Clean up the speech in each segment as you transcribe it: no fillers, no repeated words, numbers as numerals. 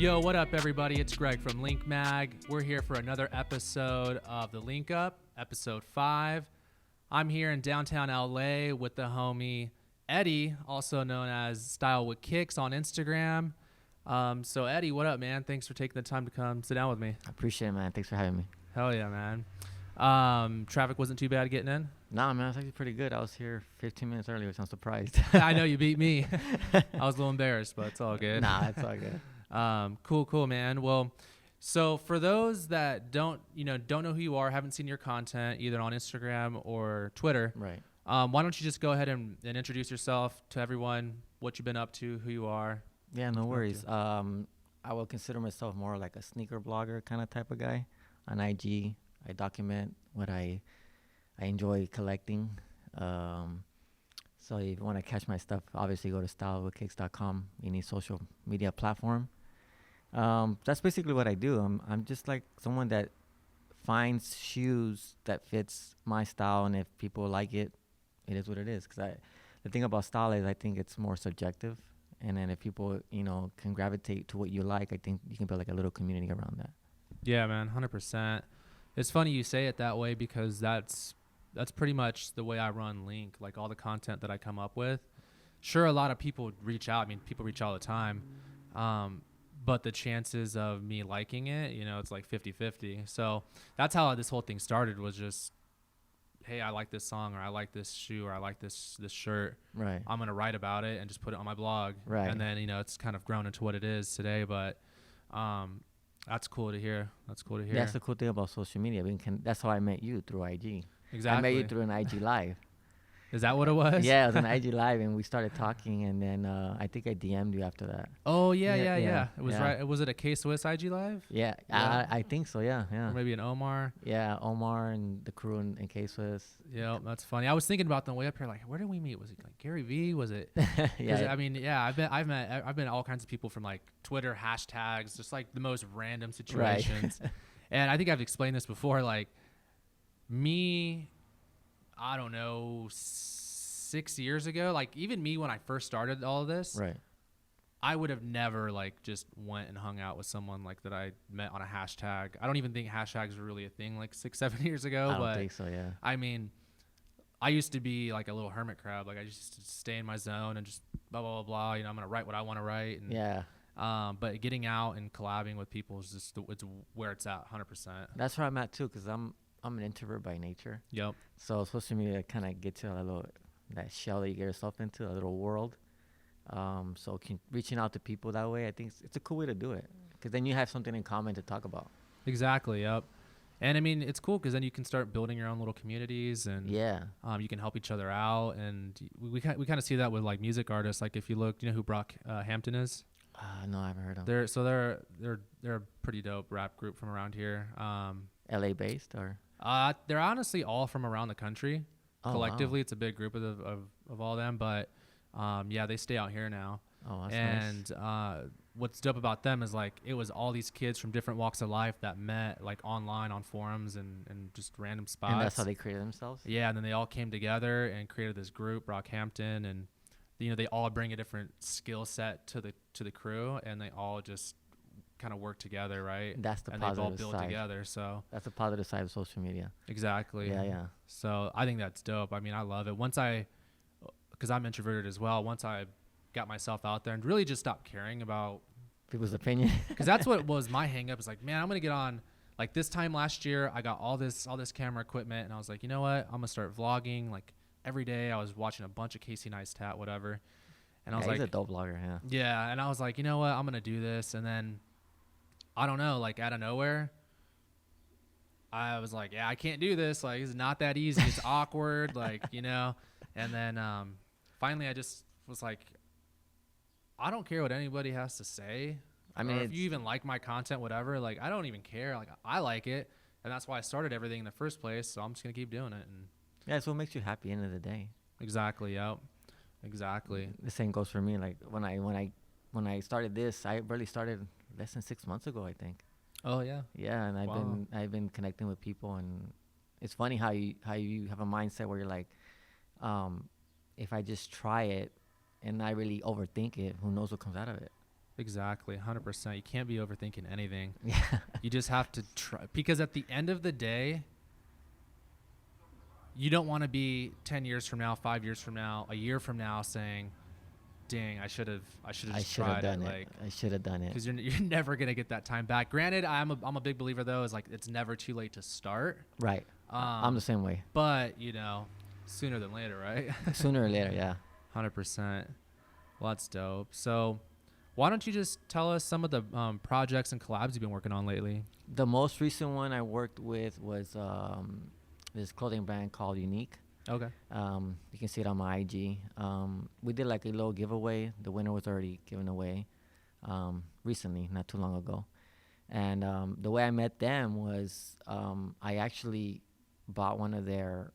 Yo, what up, everybody? It's Greg from Linq Mag. We're here for another episode of the Linq Up, episode 5. I'm here in downtown LA with the homie Eddie, also known as StyleWithKicks on Instagram. So Eddie, what up, man? Thanks for taking the time to come sit down with me. I appreciate it, man. Thanks for having me. Hell yeah, man. Traffic wasn't too bad getting in? Nah, man, it's actually pretty good. I was here 15 minutes early, which I'm surprised. I know you beat me. I was a little embarrassed, but it's all good. Nah, it's all good. Cool, man. Well, so for those that don't know who you are, haven't seen your content either on Instagram or Twitter, Right. why don't you just go ahead and introduce yourself to everyone, what you've been up to, who you are? Yeah, no worries. I will consider myself more like a sneaker blogger kind of type of guy. On IG, I document what I enjoy collecting. So if you want to catch my stuff, obviously go to StyleWithKicks.com, any social media platform. That's basically what I do. I'm just like someone that finds shoes that fits my style, and if people like it, it is what it is. Because the thing about style is I think it's more subjective, and then if people can gravitate to what you like, I think you can build like a little community around that. Yeah, man, 100%. It's funny you say it that way because that's pretty much the way I run Linq. Like all the content that I come up with. Sure, a lot of people reach out. I mean, people reach all the time. But the chances of me liking it, it's like 50-50. So that's how this whole thing started, was just, hey, I like this song, or I like this shoe, or I like this shirt. Right. I'm going to write about it and just put it on my blog. Right. And then, it's kind of grown into what it is today. But that's cool to hear. That's the cool thing about social media. That's how I met you, through IG. Exactly. I met you through an IG live. Is that what it was? Yeah, it was an IG live, and we started talking, and then I think I DM'd you after that. Oh, yeah. It was yeah. right. Was it a K-Swiss IG live? Yeah, I think so, yeah. Or maybe an Omar. Yeah, Omar and the crew in K-Swiss. Yeah, that's funny. I was thinking about them way up here, like, where did we meet? Was it like Gary Vee? Was it? Yeah. I mean, yeah, I've met all kinds of people from like Twitter hashtags, just like the most random situations. Right. And I think I've explained this before, like me, I don't know, 6 years ago, like even me when I first started all of this, Right. I would have never like just went and hung out with someone like that I met on a hashtag. I don't even think hashtags were really a thing like 6-7 years ago. I don't think so, yeah. I mean, I used to be like a little hermit crab. Like I just used to stay in my zone and just blah, blah, blah, blah. I'm going to write what I want to write. And, Yeah. But getting out and collabing with people is just it's where it's at 100%. That's where I'm at too, because I'm an introvert by nature. Yep. So social media kind of gets you that shell that you get yourself into, a little world. So reaching out to people that way, I think it's a cool way to do it, because then you have something in common to talk about. Exactly. Yep. And I mean, it's cool because then you can start building your own little communities, and yeah, you can help each other out. And we kind of see that with like music artists. Like if you look, who Brock Hampton is? No, I haven't heard of them. They're a pretty dope rap group from around here. LA based, or? They're honestly all from around the country. Oh, collectively, wow. It's a big group of all them, but yeah, they stay out here now. Oh, that's nice. What's dope about them is like it was all these kids from different walks of life that met like online on forums and just random spots. And that's how they created themselves? Yeah, and then they all came together and created this group, Brockhampton, and they all bring a different skill set to the crew, and they all just kind of work together, right? That's the and positive they've all built side. together. So that's the positive side of social media. Exactly. Yeah. So I think that's dope. I mean, I love it. Because I'm introverted as well. Once I got myself out there and really just stopped caring about people's opinion, because that's what was my hang up. Is like, man, I'm gonna get on. Like this time last year, I got all this camera equipment, and I was like, you know what? I'm gonna start vlogging. Like every day, I was watching a bunch of Casey Neistat, whatever. And I was like, he's a dope vlogger, yeah. Yeah, and I was like, you know what? I'm gonna do this, and then I don't know, like out of nowhere, I was like, yeah, I can't do this. Like it's not that easy. It's awkward, like And then finally, I just was like, I don't care what anybody has to say. I mean, if you even like my content, whatever, like I don't even care. Like I like it, and that's why I started everything in the first place. So I'm just gonna keep doing it. And yeah, it's what makes you happy at the end of the day. Exactly. Yep. Exactly. The same goes for me. Like when I started this, I barely started less than 6 months ago, I think. Oh yeah. Yeah, and I've been connecting with people, and it's funny how you have a mindset where you're like, if I just try it and I really overthink it, who knows what comes out of it. Exactly, 100%. You can't be overthinking anything. Yeah. You just have to try, because at the end of the day, you don't want to be 10 years from now, 5 years from now, a year from now saying, dang, I should have just tried it. Like, I should have done it. because you're never going to get that time back. Granted, I'm a big believer, though, is like it's never too late to start. Right. I'm the same way. But, you know, sooner than later, right? Sooner or later, yeah. 100%. Well, that's dope. So why don't you just tell us some of the projects and collabs you've been working on lately? The most recent one I worked with was this clothing brand called Unique. Okay. You can see it on my IG. We did like a little giveaway. The winner was already given away recently, not too long ago. And the way I met them was I actually bought one of their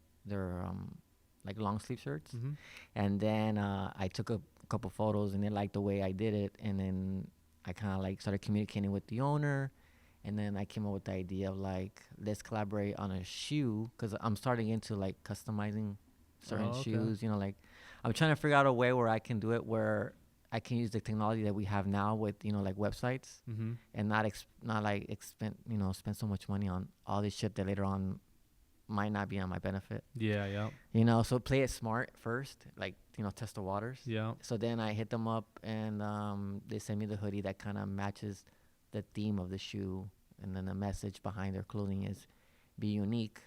like long sleeve shirts, and then I took a couple photos, and they liked the way I did it, and then I kind of like started communicating with the owner. And then I came up with the idea of like, let's collaborate on a shoe, because I'm starting into like customizing certain shoes. You know, like I'm trying to figure out a way where I can do it where I can use the technology that we have now with, you know, like websites, and not spend so much money on all this shit that later on might not be on my benefit. Yeah, yeah. You know, so play it smart first, like, you know, test the waters. Yeah. So then I hit them up, and they sent me the hoodie that kind of matches the theme of the shoe, and then the message behind their clothing is be unique.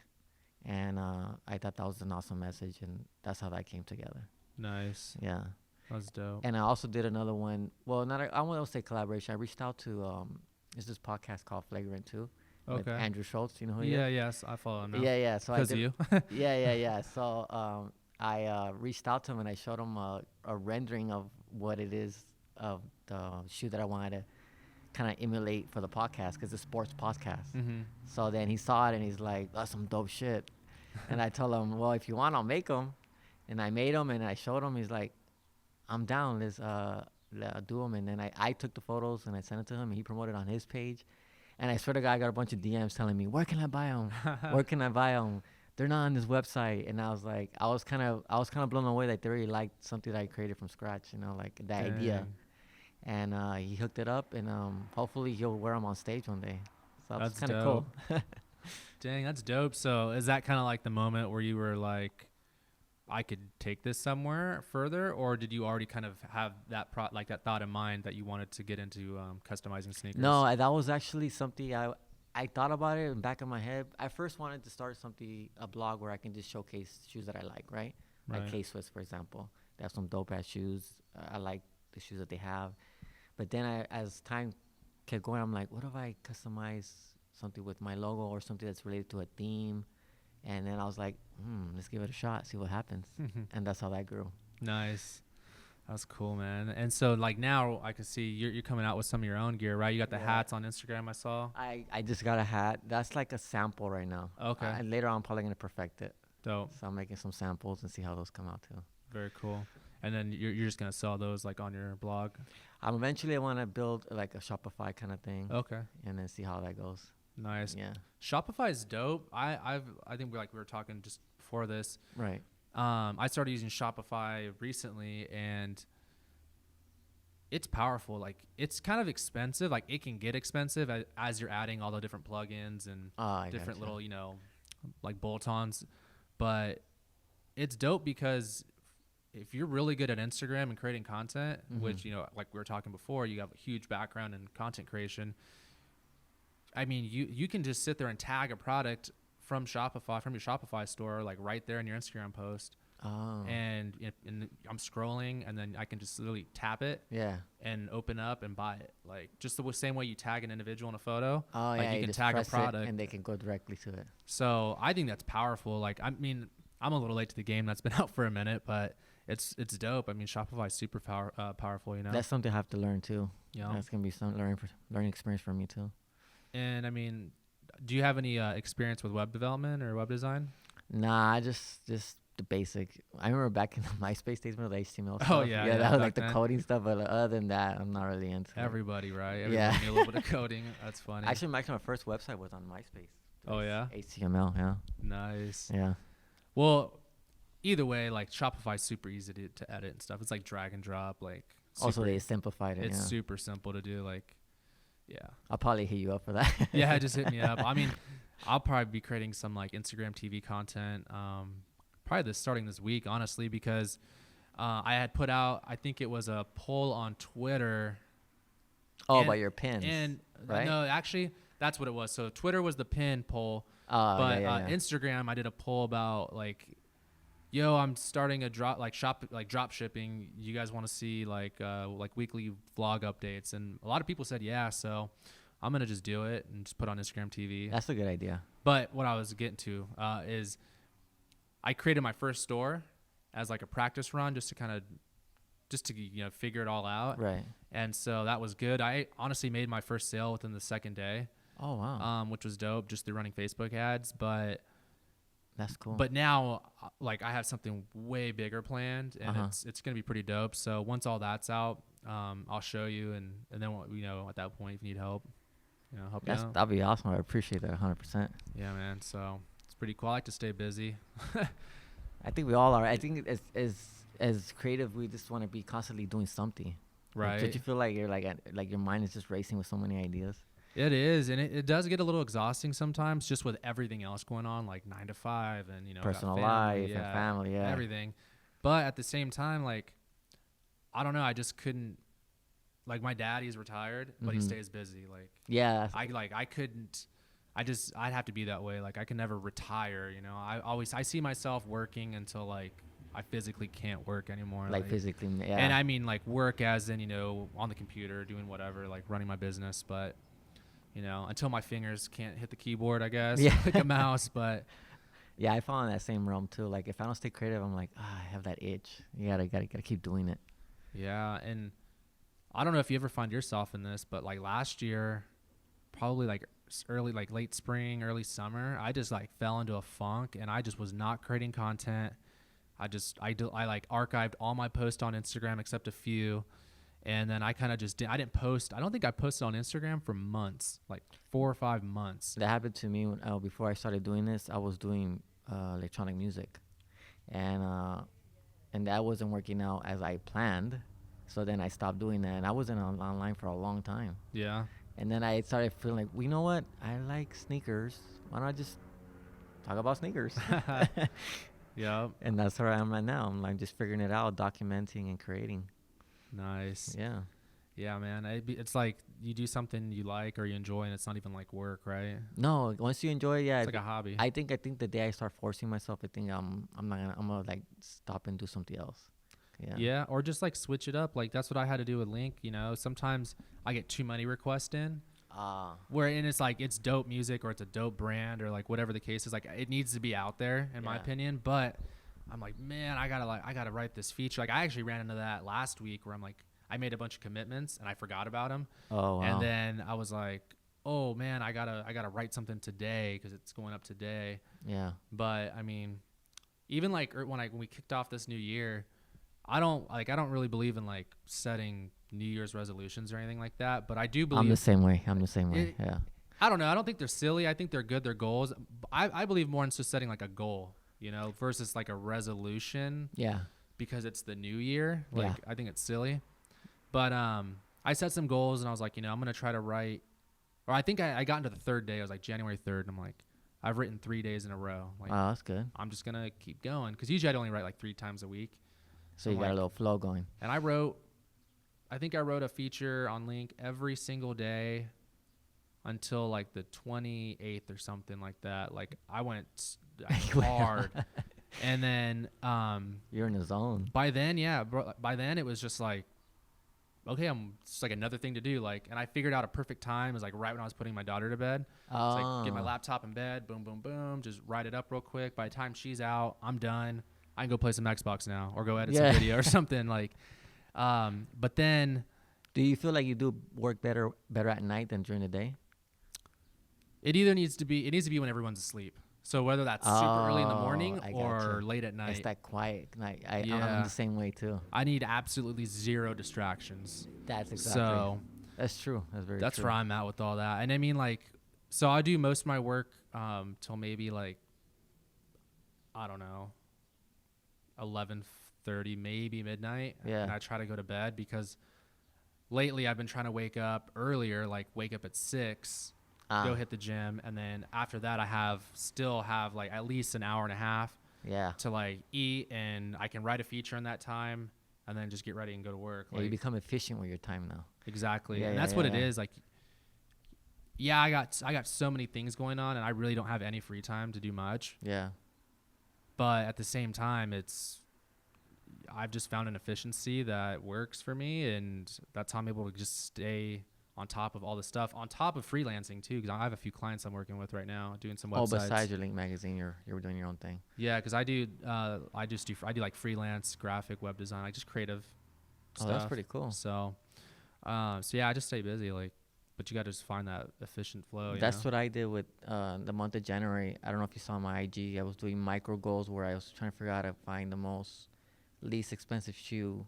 And I thought that was an awesome message, and that's how that came together. Nice. Yeah. That's dope. And I also did another one. Well, I won't say collaboration. I reached out to there's this podcast called Flagrant 2 with Andrew Schultz. You know who he is? Yeah, yes, I follow him now. Yeah. So because of you. yeah. So I reached out to him, and I showed him a rendering of what it is of the shoe that I wanted to kind of emulate for the podcast, because it's a sports podcast. So then he saw it, and he's like, that's some dope shit. And I told him, well, if you want, I'll make them. And I made them, and I showed him. He's like, I'm down. Let's do them. And then I took the photos, and I sent it to him, and he promoted on his page. And I swear to God, I got a bunch of DMs telling me, where can I buy them? Where can I buy them? They're not on this website. And I was like, I was kind of blown away that they really liked something that I created from scratch, you know, like that idea. And he hooked it up, and hopefully he'll wear them on stage one day. So that's kind of cool. Dang, that's dope. So is that kind of like the moment where you were like, I could take this somewhere further, or did you already kind of have that that thought in mind that you wanted to get into customizing sneakers? No, that was actually something I thought about it in the back of my head. I first wanted to start a blog where I can just showcase shoes that I like, right? Like K-Swiss, for example. They have some dope ass shoes. I like the shoes that they have. But then as time kept going, I'm like, what if I customize something with my logo or something that's related to a theme? And then I was like, let's give it a shot, see what happens. And that's how that grew. Nice. That's cool, man. And so like now I can see you're coming out with some of your own gear, right? You got the hats on Instagram, I saw. I just got a hat. That's like a sample right now. Okay. And later on, I'm probably going to perfect it. Dope. So I'm making some samples and see how those come out too. Very cool. And then you're just going to sell those like on your blog? Eventually I want to build like a Shopify kind of thing. Okay. And then see how that goes. Nice. Yeah. Shopify is dope. I think we were talking just before this. Right. I started using Shopify recently, and it's powerful. Like, it's kind of expensive. Like, it can get expensive as you're adding all the different plugins and different little, like bolt-ons. But it's dope because if you're really good at Instagram and creating content, which, like we were talking before, you have a huge background in content creation. I mean, you can just sit there and tag a product from Shopify, from your Shopify store, like right there in your Instagram post. Oh. And I'm scrolling, and then I can just literally tap it. Yeah. And open up and buy it. Like, just the same way you tag an individual in a photo. Oh, like, yeah. You can tag a product, and they can go directly to it. So I think that's powerful. Like, I mean, I'm a little late to the game. That's been out for a minute, but it's dope. I mean, Shopify is super powerful. That's something I have to learn too. Yeah. That's gonna be some learning experience for me too. And I mean, do you have any experience with web development or web design? Nah, just the basic. I remember back in the MySpace days with the HTML stuff. Oh, yeah. Yeah, that was like the coding stuff. But other than that, I'm not really into Everybody, right? Everybody knew a little bit of coding. That's funny. Actually, my first website was on MySpace. Oh, yeah? HTML, yeah. Nice. Yeah. Well, either way, like, Shopify is super easy to edit and stuff. It's like drag and drop. Like, Also, they simplified it. It's Yeah. super simple to do. Like, yeah. I'll probably hit you up for that. Yeah, just hit me up. I mean, I'll probably be creating some like Instagram TV content, probably starting this week, honestly, because I had put out, I think it was a poll on Twitter. Oh, about your pins. And right? No, actually, that's what it was. So Twitter was the pin poll, Oh, but yeah. Instagram, I did a poll about like, yo, I'm starting a drop shipping. You guys want to see like weekly vlog updates? And a lot of people said yeah, so I'm gonna just do it and just put on Instagram TV. That's a good idea. But what I was getting to is I created my first store as like a practice run just to figure it all out. Right. And so that was good. I honestly made my first sale within the second day. Oh, wow. Which was dope, just through running Facebook ads. But that's cool. But now, like, I have something way bigger planned, and it's gonna be pretty dope. So once all that's out, I'll show you, and then at that point, if you need help, help you out. That'd be awesome. I appreciate that 100%. Yeah, man. So it's pretty cool. I like to stay busy. I think we all are. I think as creative, we just want to be constantly doing something. Right. Like, don't you feel like you're like your mind is just racing with so many ideas? It is, and it does get a little exhausting sometimes, just with everything else going on, like 9 to 5, and personal family, life and family, everything. But at the same time, like, I don't know, I just couldn't. Like, my dad, he's retired, but he stays busy. Like, yeah, I couldn't. I'd have to be that way. Like, I can never retire. I see myself working until like I physically can't work anymore. Like physically, yeah. And I mean like work as in on the computer doing whatever, like running my business, but. Until my fingers can't hit the keyboard, I guess, like a mouse. But yeah, I fall in that same realm too. Like if I don't stay creative, I'm like, I have that itch. You gotta keep doing it. Yeah, and I don't know if you ever find yourself in this, but like last year, probably like late spring, early summer, I just like fell into a funk, and I just was not creating content. I archived all my posts on Instagram except a few. And then I kind of I didn't post. I don't think I posted on Instagram for months, like 4 or 5 months. That happened to me when, before I started doing this. I was doing electronic music, and that wasn't working out as I planned. So then I stopped doing that, and I wasn't online for a long time. Yeah. And then I started feeling like, well, you know what? I like sneakers. Why don't I just talk about sneakers? Yeah. And that's where I am right now. I'm like just figuring it out, documenting and creating. Nice. Yeah, man. It's like you do something you like or you enjoy, and it's not even like work, right? No, once you enjoy, it's like a hobby. I think the day I start forcing myself, I think I'm gonna like stop and do something else. Yeah, or just like switch it up. Like that's what I had to do with Linq. Sometimes I get too many requests in. Wherein it's like it's dope music or it's a dope brand or like whatever the case is. Like it needs to be out there in my opinion, but. I'm like, man, I gotta write this feature. Like I actually ran into that last week where I'm like, I made a bunch of commitments and I forgot about them. Oh, wow. And then I was like, oh man, I gotta write something today because it's going up today. Yeah. But I mean, even like when we kicked off this new year, I don't really believe in like setting New Year's resolutions or anything like that. But I do believe I'm the same way. Yeah. I don't know. I don't think they're silly. I think they're good. They're goals. I believe more in just setting like a goal. Versus like a resolution. Yeah. Because it's the new year. Like, I think it's silly. But I set some goals and I was like, I'm going to try to write. Or I think I got into the third day. I was like January 3rd. And I'm like, I've written 3 days in a row. Like, wow, that's good. I'm just going to keep going. Because usually I'd only write like 3 times a week. So you got a little flow going. And I wrote a feature on Linq every single day until like the 28th or something like that. Like I went hard. And then you're in the zone. By then it was just like, okay, it's like another thing to do. Like, and I figured out a perfect time. It was like right when I was putting my daughter to bed. It's like get my laptop in bed, boom, boom, boom, just write it up real quick. By the time she's out, I'm done. I can go play some Xbox now or go edit some video or something like. But then, do you feel like you do work better at night than during the day? It needs to be when everyone's asleep. So whether that's super early in the morning or late at night. It's that quiet night. I'm the same way too. I need absolutely zero distractions. That's exactly. So that's true. That's very true. That's where I'm at with all that. And I mean, like, so I do most of my work till maybe like, I don't know, 11:30 12:30, maybe midnight. Yeah. And I try to go to bed because lately I've been trying to wake up earlier, like wake up at 6, go hit the gym, and then after that I still have like at least an hour and a half to like eat, and I can write a feature in that time and then just get ready and go to work. Yeah, you become efficient with your time now. Exactly. And that's what it is. Like, yeah, I got so many things going on, and I really don't have any free time to do much. Yeah. But at the same time, I've just found an efficiency that works for me, and that's how I'm able to just stay on top of all this stuff, on top of freelancing too, because I have a few clients I'm working with right now doing some websites. Oh, besides your Linq Magazine, you're doing your own thing. Yeah, because I do like freelance graphic web design, like just creative stuff. Oh, that's pretty cool. So yeah, I just stay busy, like, but you got to just find that efficient flow. That's what I did with the month of January. I don't know if you saw my IG. I was doing micro goals where I was trying to figure out how to find the least expensive shoe,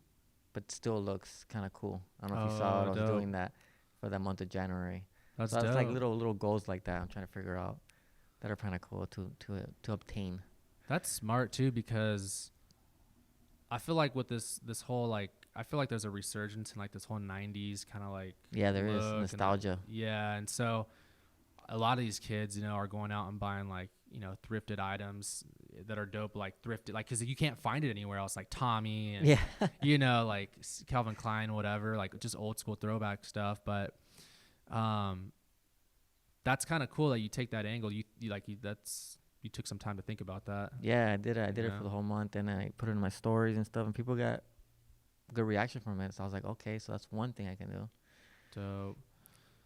but still looks kind of cool. I don't know if you saw it. I was doing that for that month of January. That's so it's like little goals like that I'm trying to figure out that are kind of cool to obtain. That's smart too, because I feel like with this whole, like, I feel like there's a resurgence in like this whole 90s kind of like there is nostalgia. And so a lot of these kids, are going out and buying like, thrifted items that are dope, like thrifted, like, because you can't find it anywhere else, like Tommy and like Calvin Klein, whatever, like just old school throwback stuff. But that's kind of cool that you take that angle. You took some time to think about that. Yeah, I did it for the whole month, and I put it in my stories and stuff, and people got good reaction from it. So I was like, okay, so that's one thing I can do. So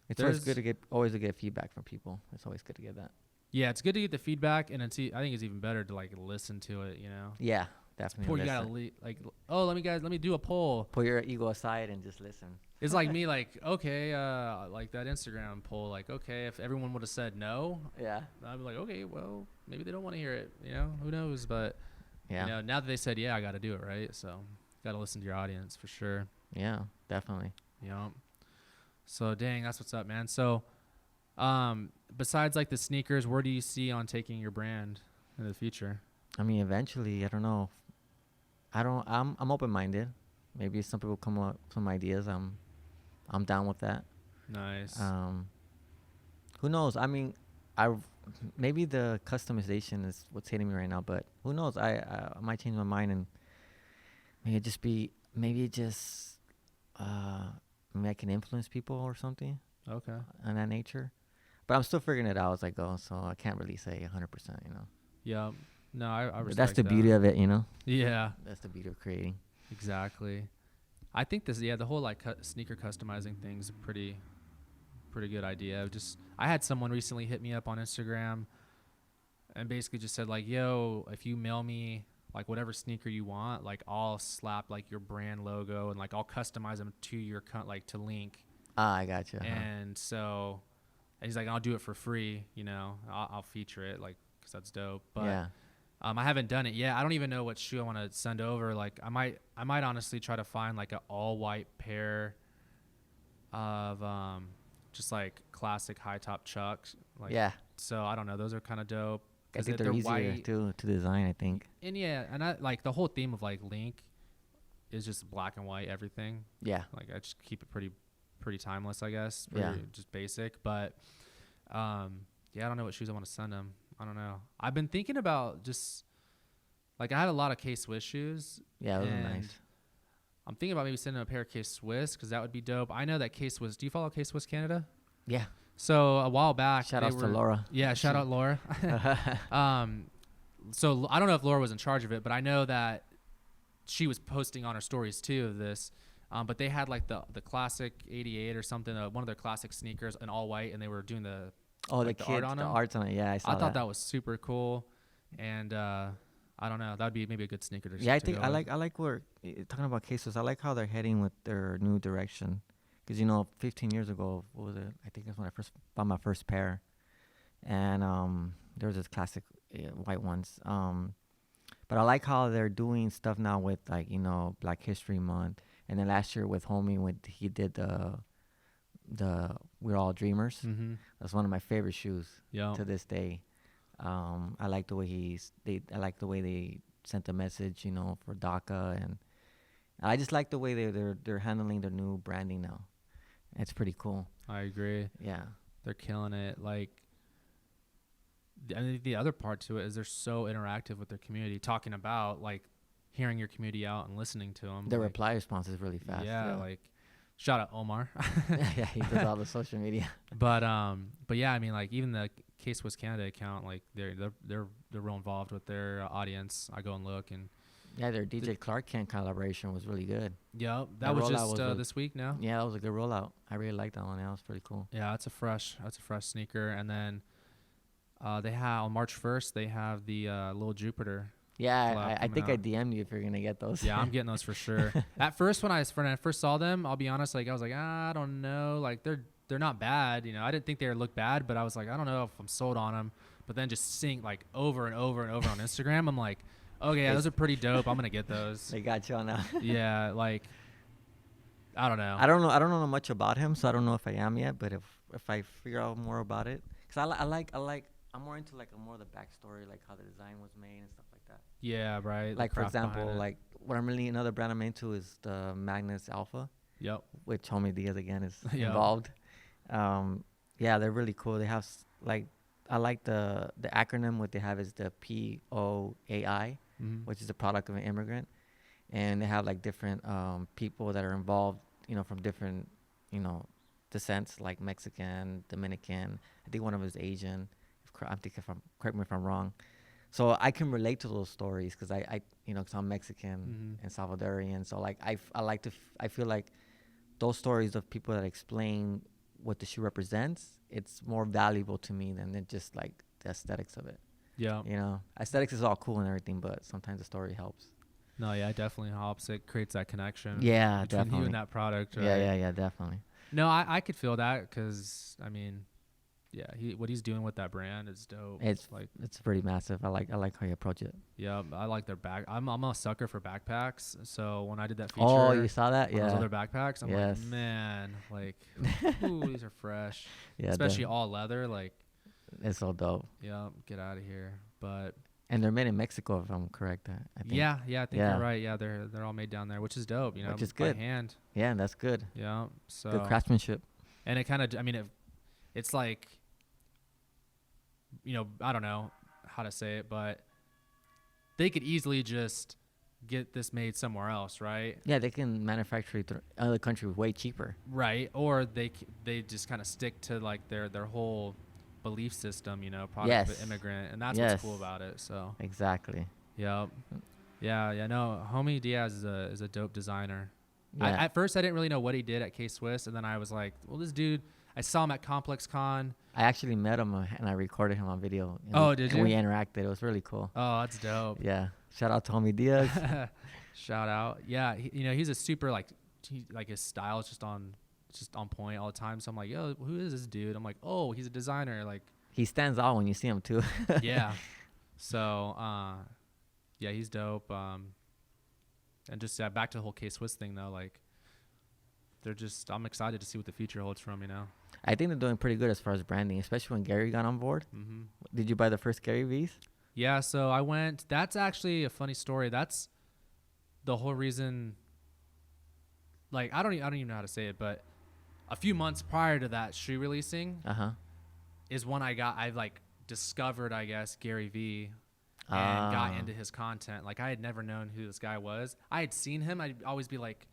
it's always good to get feedback from people. It's always good to get that. Yeah, it's good to get the feedback, and I think it's even better to like listen to it. Yeah, definitely. Before you gotta let me do a poll. Put your ego aside and just listen. It's like me, like, okay, like that Instagram poll, like, okay, if everyone would have said no, I'd be like, okay, well, maybe they don't want to hear it. Who knows? But now that they said yeah, I got to do it, right? So got to listen to your audience for sure. Yeah, definitely. Yeah. So dang, that's what's up, man. So besides like the sneakers, where do you see on taking your brand in the future? I mean, eventually, I don't know. I'm open-minded. Maybe some people come up with some ideas. I'm down with that. Nice. Who knows? I mean, maybe the customization is what's hitting me right now, but who knows? I might change my mind and maybe I can influence people or something. Okay. On that nature. But I'm still figuring it out as I go, so I can't really say 100%, Yeah. No, I respect that's the beauty of it, Yeah. That's the beauty of creating. Exactly. I think the whole like sneaker customizing thing's a pretty good idea. I had someone recently hit me up on Instagram and basically just said like, yo, if you mail me like whatever sneaker you want, like I'll slap like your brand logo and like I'll customize them to your to Linq. I got you. And so, and he's like, I'll do it for free, I'll feature it, like, because that's dope. But I haven't done it yet. I don't even know what shoe I want to send over. Like, I might honestly try to find like an all white pair of just like classic high top Chucks. Like, so I don't know. Those are kind of dope. I think they're easier to design, I think. And and I like the whole theme of like Linq is just black and white everything. Yeah. Like I just keep it pretty timeless, I guess. Just basic. But I don't know what shoes I want to send them. I don't know. I've been thinking about just like I had a lot of K-Swiss shoes. Yeah, those are nice. I'm thinking about maybe sending a pair of K-Swiss because that would be dope. I know that K-Swiss. Do you follow K-Swiss Canada? Yeah. So a while back, shout out to Laura. Yeah, shout out Laura. So I don't know if Laura was in charge of it, but I know that she was posting on her stories too of this. But they had like the classic 88 or something, one of their classic sneakers in all white, and they were doing the arts on it. Yeah, I thought that was super cool, and I don't know, that would be maybe a good sneaker to. Yeah, I think I like where talking about K-Swiss. I like how they're heading with their new direction, because 15 years ago, what was it? I think that's when I first bought my first pair, and there was this classic white ones. But I like how they're doing stuff now with like Black History Month. And then last year with Homie, he did the We're All Dreamers. Mm-hmm. That's one of my favorite shoes to this day. I like the way sent a message, for DACA, and I just like the way they're handling their new branding now. It's pretty cool. I agree. Yeah. They're killing it. Like, I think the other part to it is they're so interactive with their community, talking about like hearing your community out and listening to them. Their like, reply response is really fast. Yeah, like shout out Omar. Yeah, he does all the social media. But yeah, I mean, like even the K-Swiss Canada account, like they're real involved with their audience. I go and look, and yeah, their DJ Clark Kent collaboration was really good. Yeah, that was just this week now. Yeah, that was a good rollout. I really liked that one. That was pretty cool. Yeah, that's a fresh sneaker. And then they have on March 1st they have the Lil Jupiter. Yeah, I think I DM'd you if you're gonna get those. Yeah, I'm getting those for sure. At first, when I first saw them, I'll be honest, like I was like, I don't know, like they're not bad, I didn't think they would look bad, but I was like, I don't know if I'm sold on them. But then just seeing like over and over and over on Instagram, I'm like, okay, yeah, those are pretty dope. I'm gonna get those. They got you on that. Yeah, like I don't know. I don't know much about him, so I don't know if I am yet. But if I figure out more about it, because I'm more into like more of the backstory, like how the design was made and stuff like that. Yeah, right. Like for example, like what I'm really another brand I'm into is the Magnus Alpha. Yep. Which Homie Diaz again is Yep. involved. Yeah, they're really cool. They have like I like the acronym. What they have is the POAI, which is the product of an immigrant, and they have like different people that are involved, from different, descents, like Mexican, Dominican. I think one of them is Asian. Correct me if I'm wrong. So I can relate to those stories because because I'm Mexican and Salvadorian. So like I feel like those stories of people that explain what the shoe represents, it's more valuable to me than just like the aesthetics of it. Yeah. Aesthetics is all cool and everything, but sometimes the story helps. No, yeah, it definitely helps. It creates that connection. Yeah, between definitely. you and that product. Right? Yeah, definitely. No, I could feel that because I mean, yeah, what he's doing with that brand is dope. It's pretty massive. I like how you approach it. Yeah, I like their bag. I'm a sucker for backpacks. So when I did that feature, oh, you saw that? Yeah. Those other backpacks. I'm yes. like, man, like, ooh, these are fresh. Yeah, especially all leather. Like, it's so dope. Yeah, get out of here. And they're made in Mexico, if I'm correct. I think. Yeah, I think you're right. Yeah, they're all made down there, which is dope. Which is good. By hand. Yeah, that's good. Yeah, so good craftsmanship. And it kind of, I mean, it's like, I don't know how to say it, but they could easily just get this made somewhere else, right? Yeah, they can manufacture it other countries way cheaper. Right, or they just kind of stick to like their whole belief system, product yes. of an immigrant, and that's what's cool about it. So exactly. Yep. Yeah. No, Homie Diaz is a dope designer. Yeah. At first, I didn't really know what he did at K-Swiss, and then I was like, well, this dude. I saw him at Complex Con. I actually met him and I recorded him on video. Did you? And we interacted. It was really cool. Oh, that's dope. Yeah. Shout out to Homie Diaz. Shout out. Yeah. He's a super like his style is just on point all the time. So I'm like, yo, who is this dude? I'm like, oh, he's a designer. Like he stands out when you see him too. Yeah. So, yeah, he's dope. And just back to the whole K-Swiss thing though, like I'm excited to see what the future holds from, I think they're doing pretty good as far as branding, especially when Gary got on board. Mm-hmm. Did you buy the first Gary V's? Yeah, so I went. That's actually a funny story. That's the whole reason. Like I don't even know how to say it, but a few months prior to that shoe releasing, is when I like discovered, I guess, Gary V, and got into his content. Like I had never known who this guy was. I had seen him. I'd always be like,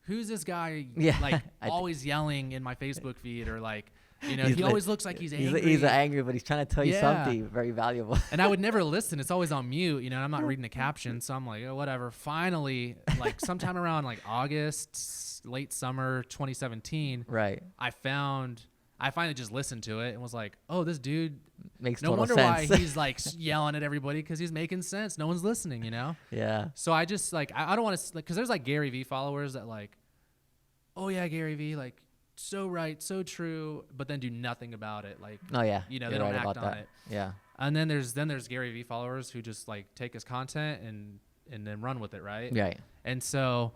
who's this guy? Yeah. Like always yelling in my Facebook feed, or like, he always looks like he's angry. He's angry, but he's trying to tell you something very valuable. And I would never listen. It's always on mute, and I'm not reading the caption. So I'm like, oh, whatever. Finally, like sometime around like August, late summer 2017, right? I finally just listened to it and was like, oh, this dude makes no total wonder sense. why he's like yelling at everybody, because he's making sense. No one's listening, Yeah. So I just like I don't want to, because there's like Gary V followers that like, oh yeah, Gary V, like so right, so true, but then do nothing about it. Like, oh yeah, they don't act on it. Yeah. And then there's Gary V followers who just like take his content and then run with it, right? Right. And so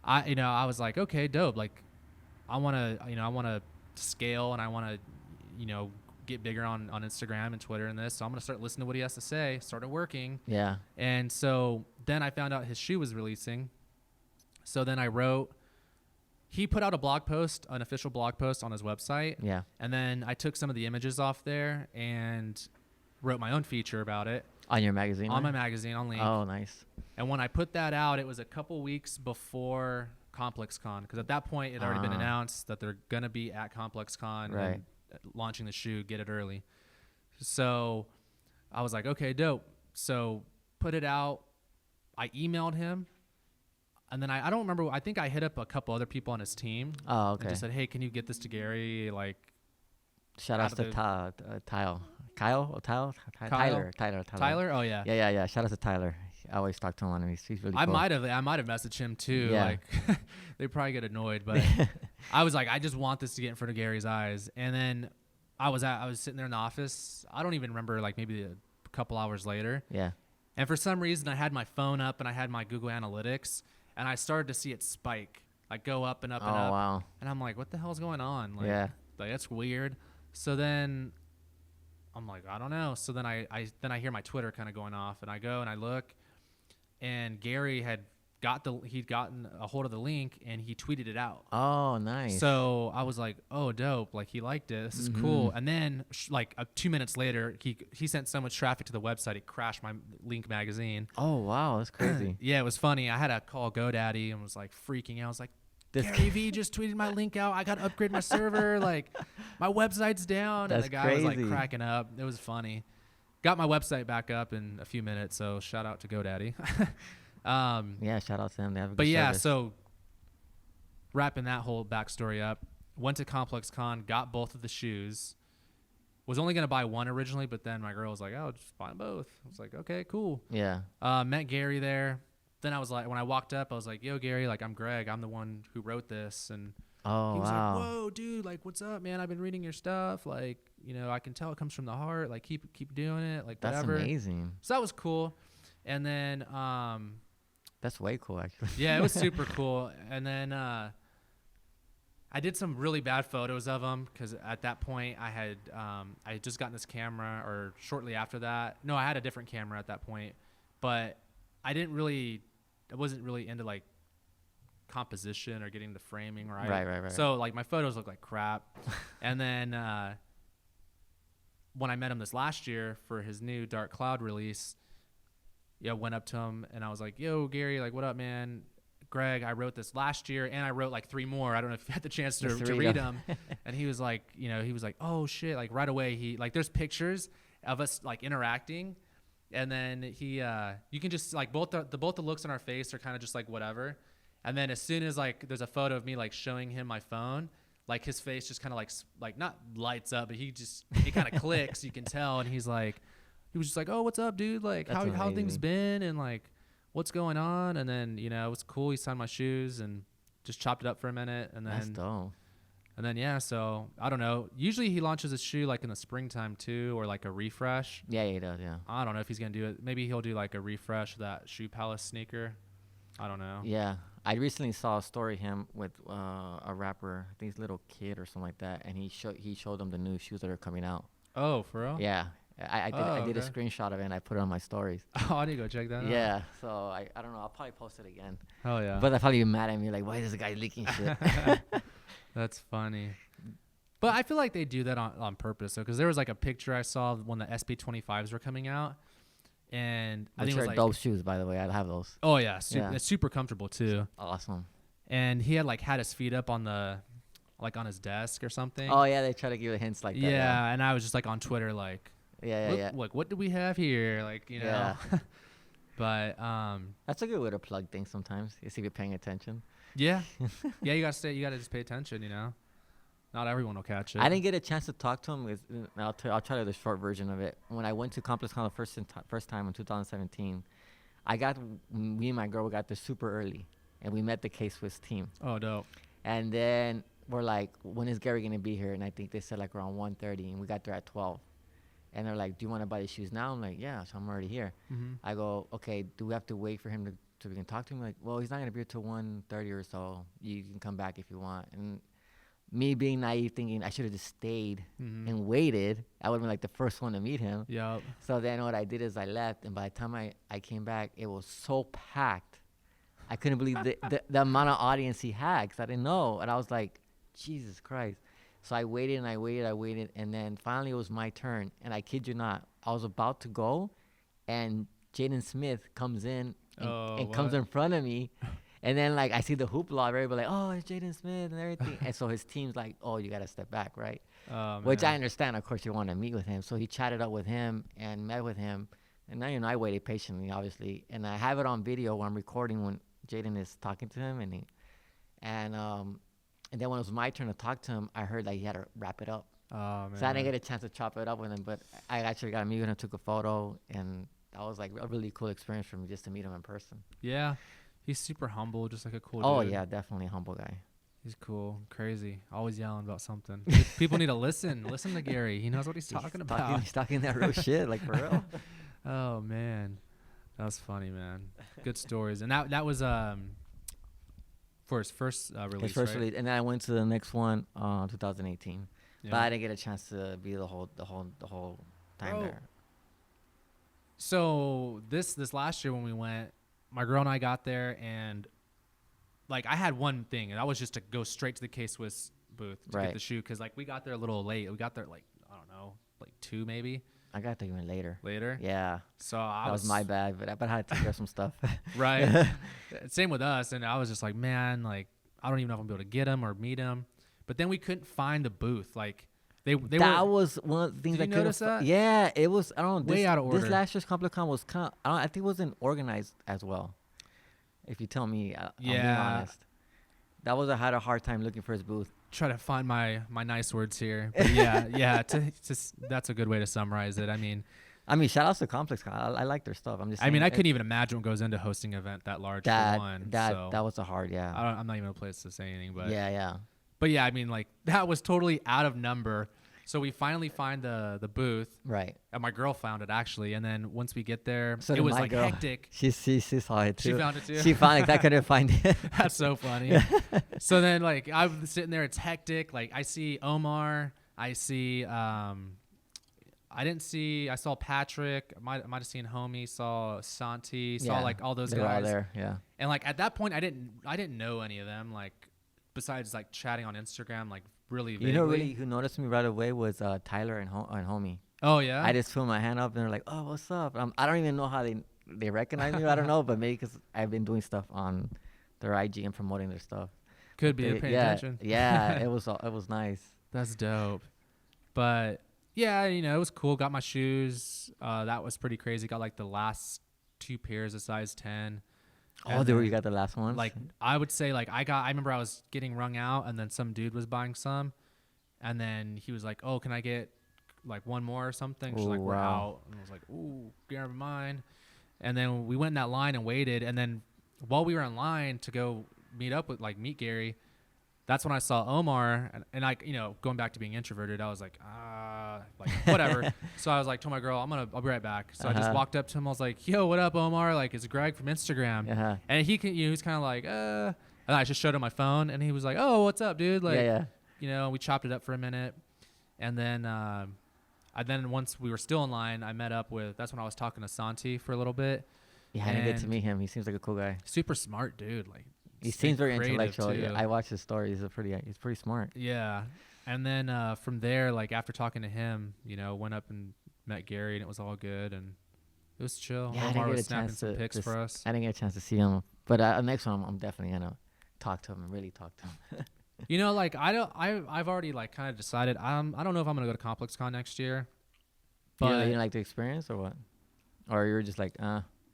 I was like, okay, dope. Like I want to scale, and I want to get bigger on Instagram and Twitter and this. So I'm going to start listening to what he has to say. Started working. Yeah. And so then I found out his shoe was releasing. So then I wrote, he put out a blog post, an official blog post on his website. Yeah. And then I took some of the images off there and wrote my own feature about it. On your magazine? On my magazine, on Linq. Oh, nice. And when I put that out, it was a couple weeks before ComplexCon, because at that point it had already been announced that they're going to be at ComplexCon and launching the shoe, get it early. So I was like, okay, dope. So put it out. I emailed him. And then I don't remember. I think I hit up a couple other people on his team. Oh, okay. And just said, hey, can you get this to Gary? Like, shout out to Tyler. Oh yeah. Yeah. Shout out to Tyler. I always talk to him on him. He's really cool. I might have messaged him too. Yeah. Like, they probably get annoyed, but I was like, I just want this to get in front of Gary's eyes. And then I was sitting there in the office. I don't even remember, like maybe a couple hours later. Yeah. And for some reason, I had my phone up and I had my Google Analytics, and I started to see it spike, like go up and up and up. Oh wow. And I'm like, what the hell's going on? Like, Yeah. Like that's weird. So then I'm like, I don't know. So then I hear my Twitter kind of going off, and I go and I look, and Gary he'd gotten a hold of the link and he tweeted it out. Oh, nice. So I was like, oh, dope. Like, he liked it. This is cool. And then 2 minutes later, he sent so much traffic to the website, it crashed my Linq magazine. Oh, wow. That's crazy. Yeah, it was funny. I had to call GoDaddy and was like freaking out. I was like, Gary V just tweeted my link out. I got to upgrade my server. Like, my website's down. That's and the guy crazy. was like cracking up. It was funny. Got my website back up in a few minutes. So shout out to GoDaddy. Yeah, shout out to them. They have a good But yeah, service. so wrapping that whole backstory up, went to ComplexCon, got both of the shoes. Was only gonna buy one originally, but then my girl was like, "Oh, just buy them both." I was like, "Okay, cool." Yeah. Met Gary there. Then I was like, when I walked up, I was like, "Yo, Gary, like I'm Greg. I'm the one who wrote this." And Oh, he was wow. like, "Whoa, dude, like what's up, man? I've been reading your stuff. Like, you know, I can tell it comes from the heart. Like keep doing it. Like That's whatever." amazing. So that was cool. And then That's way cool, actually. yeah, it was super cool. And then I did some really bad photos of them because at that point I had just gotten this camera, or shortly after that. No, I had a different camera at that point, but I wasn't really into like composition or getting the framing right. Right. So like my photos look like crap. And then when I met him this last year for his new Dark Cloud release, yeah, went up to him and I was like, "Yo, Gary, like, what up, man? Greg, I wrote this last year and I wrote like 3 more. I don't know if you had the chance to read them." And he was like, "Oh shit!" Like right away, he like there's pictures of us like interacting, and then you can just like both the looks on our face are kind of just like whatever, and then as soon as like there's a photo of me like showing him my phone, like his face just kind of like not lights up, but it kind of clicks. You can tell, and he was just like, "Oh, what's up, dude? Like, how things been, and like, what's going on?" And then, you know, it was cool. He signed my shoes and just chopped it up for a minute, and then That's dope. And then yeah, so I don't know. Usually he launches a shoe like in the springtime too, or like a refresh. Yeah, he does. Yeah. I don't know if he's gonna do it. Maybe he'll do like a refresh of that Shoe Palace sneaker. I don't know. Yeah, I recently saw a story him with a rapper, I think he's Little Kid or something like that, and he showed them the new shoes that are coming out. Oh, for real? Yeah. I did a okay. screenshot of it and I put it on my stories. Oh, I need to go check that out. Yeah, so I don't know. I'll probably post it again. Oh yeah. But they'll probably be mad at me like, why is this guy leaking shit? That's funny. But I feel like they do that on purpose. So because there was like a picture I saw of when the SB25s were coming out, and I Which think it was are like dope shoes, by the way. I have those. Oh yeah, Yeah. it's super comfortable too. Awesome. And he had his feet up on on his desk or something. Oh yeah, they try to give you hints like that. Yeah, and I was just like on Twitter like, Yeah. Like, what do we have here? Like, you know. Yeah. But that's a good way to plug things sometimes. You see if you're paying attention. yeah. Yeah, you gotta just pay attention, you know. Not everyone will catch it. I didn't get a chance to talk to him. I'll try the short version of it. When I went to ComplexCon the first time in 2017, me and my girl got there super early, and we met the K-Swiss team. Oh, dope. And then we're like, when is Gary gonna be here? And I think they said like around 1:30, and we got there at 12. And they're like, "Do you want to buy the shoes now?" I'm like, "Yeah." So I'm already here. Mm-hmm. I go, "Okay, do we have to wait for him to we can talk to him?" Like, "Well, he's not gonna be here till 1:30 or so. You can come back if you want." And me being naive, thinking I should have just stayed Mm-hmm. and waited, I would have been like the first one to meet him. Yep. So then what I did is I left, and by the time I came back, it was so packed. I couldn't believe the amount of audience he had, because I didn't know. And I was like, Jesus Christ. So I waited and I waited. And then finally it was my turn. And I kid you not, I was about to go, and Jaden Smith comes in and comes in front of me. And then, like, I see the hoopla, everybody like, oh, it's Jaden Smith and everything. And so his team's like, oh, you got to step back, right? Which I understand. Of course, you want to meet with him. So he chatted up with him and met with him. And then, I waited patiently, obviously. And I have it on video when I'm recording when Jaden is talking to him. And then when it was my turn to talk to him, I heard that he had to wrap it up. Oh, man. So I didn't get a chance to chop it up with him. But I actually got to meet with him, took a photo. And that was, like, a really cool experience for me just to meet him in person. Yeah. He's super humble, just like a cool dude. Oh, yeah, definitely a humble guy. He's cool, crazy, always yelling about something. People need to listen to Gary. He knows what he's talking about. He's talking that real shit, like, for real. Oh, man. That was funny, man. Good stories. And that was for his first release, His first right? release. And then I went to the next one, 2018. Yeah. But I didn't get a chance to be the whole time Bro. there. So this last year when we went, my girl and I got there, and like I had one thing, and that was just to go straight to the K-Swiss booth to get the shoe, because like we got there a little late. We got there like, I don't know, like 2 maybe. I got there even later. Yeah. So that was my bad, but I had to take care of some stuff. Right. Same with us, and I was just like, man, like I don't even know if I'm gonna be able to get him or meet him. But then we couldn't find the booth. Like that was one of the things. Did you notice that? Yeah, it was. I don't know. Way out of order. This last year's ComplexCon was kind of. I think it wasn't organized as well. If you tell me, I'll be honest. That was. I had a hard time looking for his booth. Try to find my nice words here. But yeah. That's a good way to summarize it. I mean, shout outs to ComplexCon. I like their stuff. I'm just. I mean, I couldn't even imagine what goes into hosting an event that large. That was a hard. Yeah. I'm not even a place to say anything, but yeah. But yeah, I mean, like that was totally out of number. So we finally find the booth. Right. And my girl found it actually. And then once we get there, so it was like girl. hectic. She saw it too. She found it too. She found it. I couldn't find it. That's so funny. So then like I'm sitting there, it's hectic. Like I see Omar. I see I saw Patrick. I might have seen Homie, saw Santi, saw like all those guys. They're all there, yeah. And like at that point I didn't know any of them, like besides like chatting on Instagram, like really vaguely. You know, really, who noticed me right away was Tyler and Homie. Oh yeah. I just threw my hand up and they're like, "Oh, what's up?" I don't even know how they recognize me. I don't know, but maybe because I've been doing stuff on their IG and promoting their stuff. Could be paying attention. Yeah, it was nice. That's dope. But yeah, it was cool. Got my shoes. That was pretty crazy. Got like the last 2 pairs of size 10. Oh, you got the last one? Like I would say like I remember I was getting wrung out, and then some dude was buying some, and then he was like, "Oh, can I get like one more or something?" She's like, "We're out." And I was like, "Ooh, never mind." And then we went in that line and waited, and then while we were in line to go meet Gary, that's when I saw Omar, and I, going back to being introverted, I was like whatever. So I was like, told my girl, I'll be right back. So I just walked up to him. I was like, yo, what up, Omar? Like, it's Greg from Instagram. And he was kind of like, and I just showed him my phone, and he was like, oh, what's up, dude? Like, we chopped it up for a minute. And then, once we were still in line, I met up that's when I was talking to Santi for a little bit. Yeah, I didn't get to meet him. He seems like a cool guy. Super smart dude. Like, he seems very intellectual. Yeah, I watched his stories. He's pretty smart. Yeah. And then from there, like after talking to him, went up and met Gary, and it was all good, and it was chill. Yeah, Omar was snapping some pics for us. I didn't get a chance to see him, but next one I'm definitely gonna talk to him and really talk to him. Like I've already like kind of decided I don't know if I'm gonna go to ComplexCon next year. But you didn't like the experience or what? Or you're just like,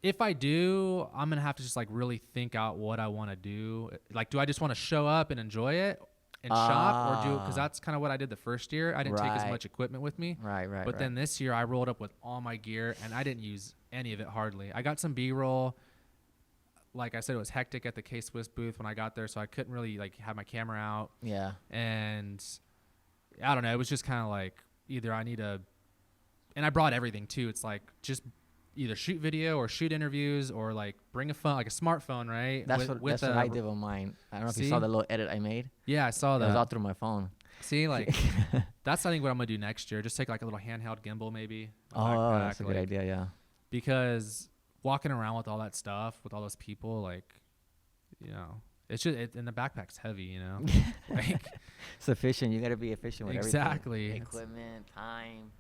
If I do, I'm going to have to just like really think out what I want to do. Like, do I just want to show up and enjoy it and shop, or because that's kind of what I did the first year. I didn't take as much equipment with me. Right. But then this year I rolled up with all my gear, and I didn't use any of it hardly. I got some B-roll. Like I said, it was hectic at the K-Swiss booth when I got there, so I couldn't really like have my camera out. Yeah. And I don't know. It was just kind of like either I need to, and I brought everything too. It's like just either shoot video or shoot interviews or like bring a phone, like a smartphone, right? That's what I did with mine. I don't know if you saw the little edit I made. Yeah, I saw that. It was all through my phone. See, like that's I think what I'm gonna do next year. Just take like a little handheld gimbal, maybe. Oh, that's a good idea. Yeah. Because walking around with all that stuff, with all those people, like, it's just and the backpack's heavy, like it's efficient. You gotta be efficient with exactly everything. Equipment, time.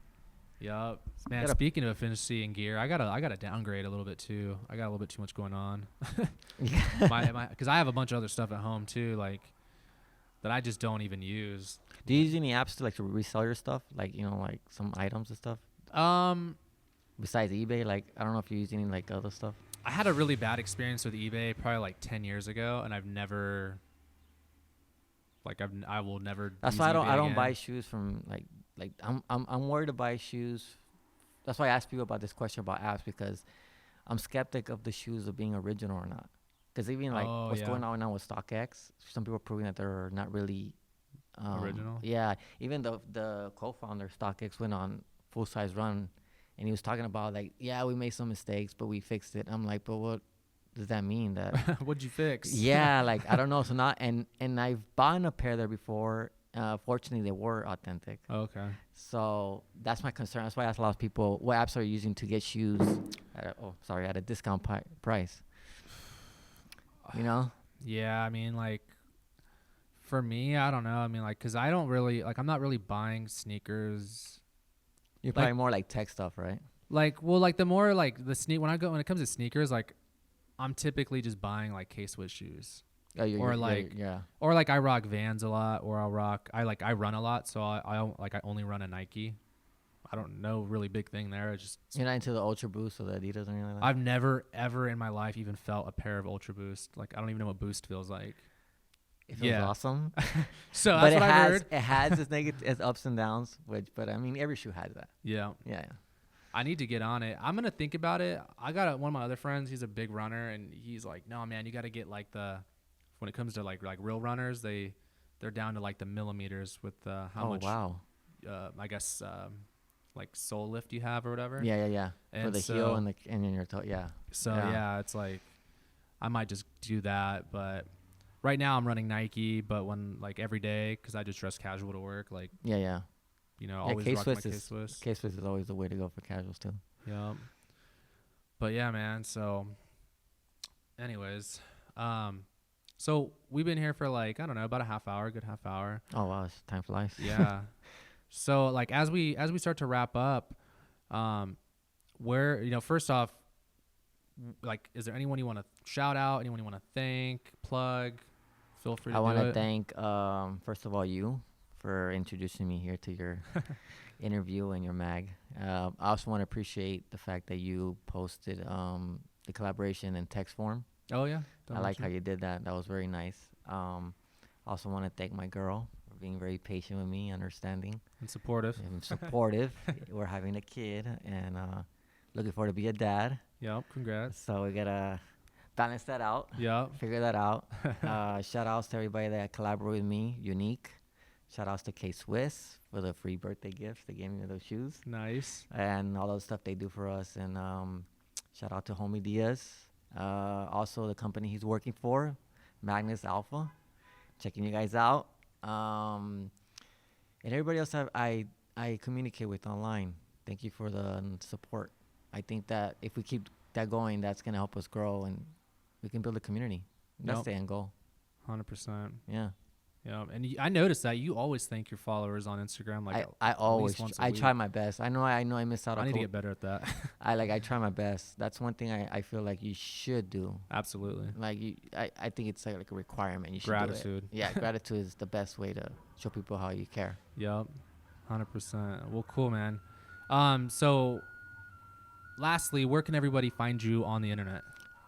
Yup. Man, speaking of efficiency and gear, I gotta downgrade a little bit too. I got a little bit too much going on. Because I have a bunch of other stuff at home too, like that I just don't even use. Do you use any apps to resell your stuff, like like some items and stuff? Besides eBay, like I don't know if you're using any other stuff. I had a really bad experience with eBay probably like 10 years ago, and I've never. I will never. That's why I don't buy shoes from I'm worried to buy shoes. That's why I ask people about this question about apps, because I'm skeptic of the shoes of being original or not. Because even what's going on now with StockX, some people are proving that they're not really original. Yeah, even the co-founder of StockX went on Full Size Run, and he was talking about we made some mistakes, but we fixed it. I'm like, but what does that mean? That what'd you fix? Yeah, I don't know. So not and I've bought a pair there before. Fortunately, they were authentic. Okay. So that's my concern. That's why I ask a lot of people, what apps are you using to get shoes at a discount price? Yeah, I mean, for me, I don't know. I mean, because I don't really, I'm not really buying sneakers. You're probably more tech stuff, right? The more, when it comes to sneakers, I'm typically just buying, K-Swiss shoes. Oh, Or I rock Vans a lot, or I run a lot, so I only run a Nike. I don't know really big thing there. You're not into the Ultra Boost or the Adidas or anything like that? I've never ever in my life even felt a pair of Ultra Boost. I don't even know what Boost feels like. It feels awesome. So that's what I heard. It has its ups and downs, but I mean every shoe has that. Yeah. Yeah. I need to get on it. I'm gonna think about it. I got one of my other friends. He's a big runner, and he's like, "No, man, you got to get when it comes to real runners, they're down to the millimeters with how much. Wow. I guess sole lift you have or whatever. Yeah. And for the heel and in your toe. Yeah. So yeah, it's I might just do that, but right now I'm running Nike. But when every day, because I just dress casual to work, Yeah. Always rock my K-Swiss. K-Swiss is always the way to go for casuals too. Yeah. But yeah, man. So, anyways, so we've been here for I don't know, about a good half hour. Oh wow, time flies. Yeah. So as we start to wrap up, where first off, is there anyone you want to shout out? Anyone you want to thank, plug? Feel free to do it. I want to thank first of all you for introducing me here to your interview and your mag. I also want to appreciate the fact that you posted the collaboration in text form. Oh yeah, I like how you did that. That was very nice. Also want to thank my girl for being very patient with me, understanding and supportive. We're having a kid and looking forward to be a dad. Yep, congrats. So we gotta balance that out. Yep, figure that out. Shout outs to everybody that collaborated with me. Unique. Shout outs to K-Swiss for the free birthday gifts. They gave me those shoes. Nice. And all those stuff they do for us. And shout out to Homie Diaz. Also the company he's working for, Magnus Alpha. Checking you guys out. And everybody else I communicate with online. Thank you for the support. I think that if we keep that going, that's going to help us grow and we can build a community. That's the end goal. 100%. Yeah. Yeah, and I noticed that you always thank your followers on Instagram. I always try my best. I know I miss out. I need to get better at that. I try my best. That's one thing I feel like you should do. Absolutely. I think it's like a requirement. You should gratitude. Do it. Yeah, gratitude is the best way to show people how you care. Yep, 100%. Well, cool, man. So, lastly, where can everybody find you on the internet?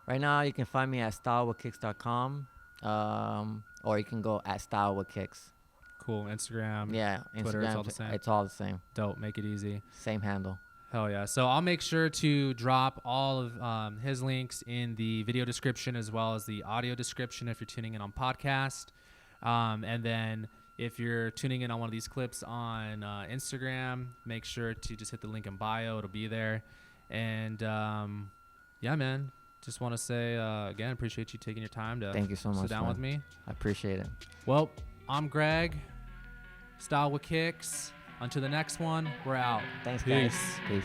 Right now, you can find me at StyleWithKicks.com. Or you can go at StyleWithKicks. Cool. Instagram. Yeah. Twitter. Instagram, it's all the same. It's all the same. Dope. Make it easy. Same handle. Hell yeah. So I'll make sure to drop all of his links in the video description as well as the audio description if you're tuning in on podcast. And then if you're tuning in on one of these clips on Instagram, make sure to just hit the link in bio. It'll be there. And yeah, man, just want to say again, appreciate you taking your time to Thank you so much, sit down man. with me. I appreciate it. Well, I'm Greg, Style with Kicks. Until the next one, we're out. Thanks, Peace. guys. Peace.